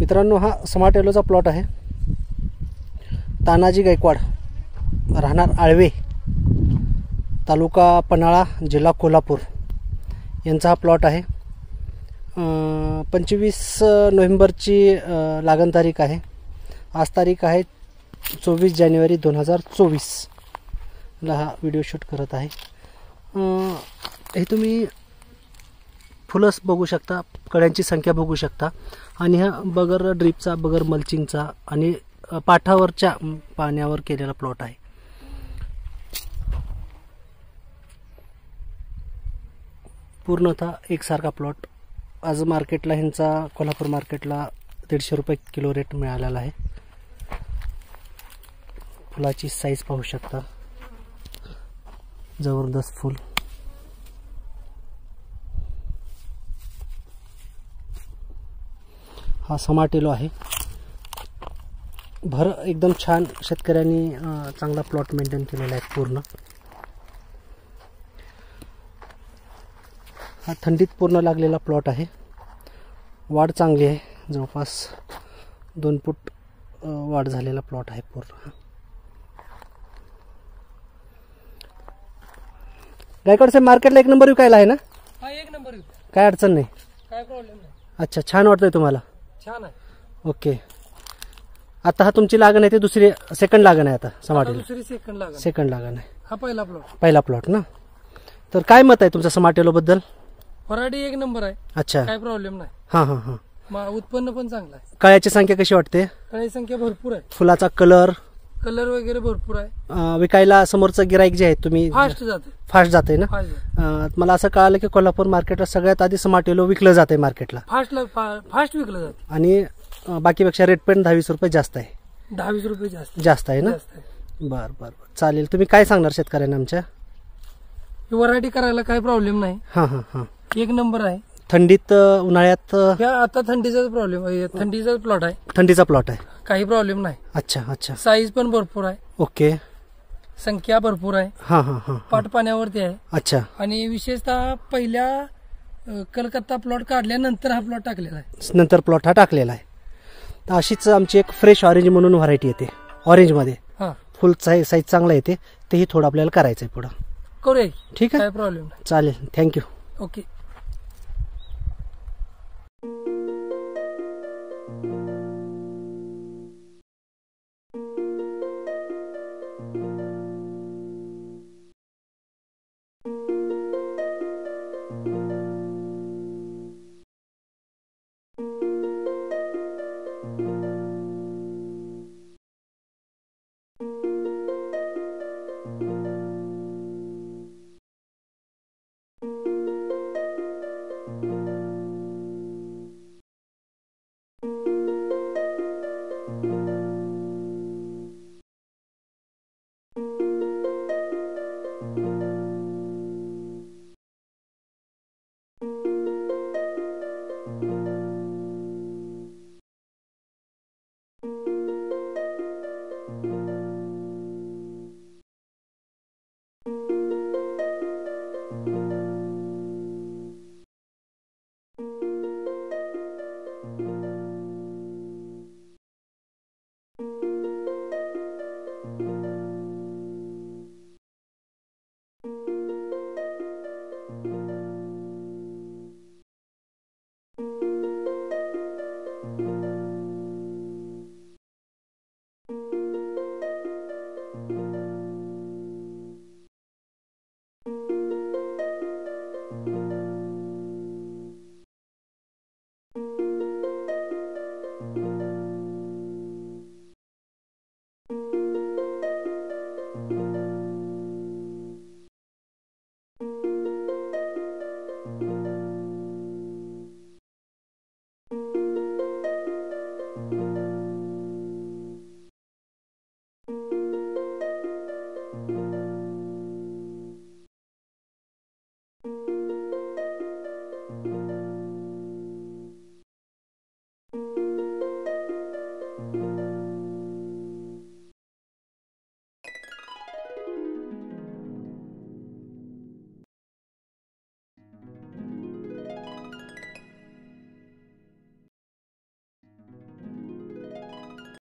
मित्रांनो, हा smart येलोचा plot आहे. तानाजी गायकवाड, राहणार आळवे, तालुका पन्हाळा, जिल्हा कोल्हापूर यांचा हा प्लॉट आहे. 25 नोव्हेंबरची लागण तारीख आहे. आज तारीख आहे 24 जानेवारी 2024 ला हा व्हिडिओ शूट करत आहे. हे तुम्ही फुलंच बघू शकता, कळ्यांची संख्या बघू शकता. आणि हा बगर ड्रिपचा, बगर मल्चिंगचा आणि पाठावरच्या पाण्यावर केलेला प्लॉट आहे. पूर्णतः एकसारखा प्लॉट. आज मार्केटला ह्यांचा, कोल्हापूर मार्केटला 150 रुपये किलो रेट मिळालेला आहे. फुलाची साईज पाहू शकता, जबरदस्त फुल. हा स्मार्ट येलो आहे. भर एकदम छान, शेतकऱ्यांनी चांगला प्लॉट मेंटेन केलेला आहे पूर्ण. हा थंडीत पूर्ण लागलेला प्लॉट आहे. वाढ चांगली आहे, जवळपास 2 फूट वाढ झालेला प्लॉट आहे पूर्ण. गायकवाड साहेब, मार्केटला 1 नंबर विकायला आहे ना? हा, 1 नंबर. काय अडचण नाही, काय प्रॉब्लेम नाही. अच्छा, छान वाटतंय तुम्हाला? छान आहे. ओके. आता हा तुमची लागण आहे, ते सेकंड लागण आहे आता स्मार्ट येलो? दुसरी सेकंड लागण आहे. हा पहिला प्लॉट ना. तर काय मत आहे तुमचं स्मार्ट येलो बद्दल? व्हरायटी 1 नंबर आहे. अच्छा, काय प्रॉब्लेम नाही. हां हां हां. उत्पन्न पण चांगलं आहे. कळ्याची संख्या कशी वाटते? कळ्याची संख्या भरपूर आहे. फुलाचा कलर वगैरे भरपूर आहे. विकायला समोरचं गिराईक जे आहे, तुम्ही फास्ट जाते ना? मला असं कळालं की कोल्हापूर मार्केटला सगळ्यात आधी स्मार्ट येलो विकलं जाते मार्केटला. फास्ट विकलं जाते. आणि बाकीपेक्षा रेट पण 10-20 रुपये जास्त आहे. 10-20 रुपये जास्त आहे ना? बर बर, चालेल. तुम्ही काय सांगणार शेतकऱ्यांना आमच्या? व्हरायटी करायला काही प्रॉब्लेम नाही. हां हां हां. 1 नंबर आहे. थंडीत, उन्हाळ्यात? आता थंडीचा प्रॉब्लेम आहे. थंडीचा प्लॉट आहे. थंडीचा प्लॉट आहे, काही प्रॉब्लेम नाही. अच्छा अच्छा. साईज पण भरपूर आहे. ओके. संख्या भरपूर आहे. हां हां हां. पाट पाण्यावरती आहे. अच्छा. आणि विशेषतः पहिल्या कलकत्ता प्लॉट काढल्यानंतर हा प्लॉट टाकलेला आहे. नंतर प्लॉट हा टाकलेला आहे. तर अशीच आमची एक फ्रेश ऑरेंज म्हणून व्हरायटी येते, ऑरेंजमध्ये. हां, फुल साईज चांगला येते. तेही थोडं आपल्याला करायचं आहे पुढं. करूया. ठीक आहे, काय प्रॉब्लेम नाही. चालेल. थँक्यू. ओके.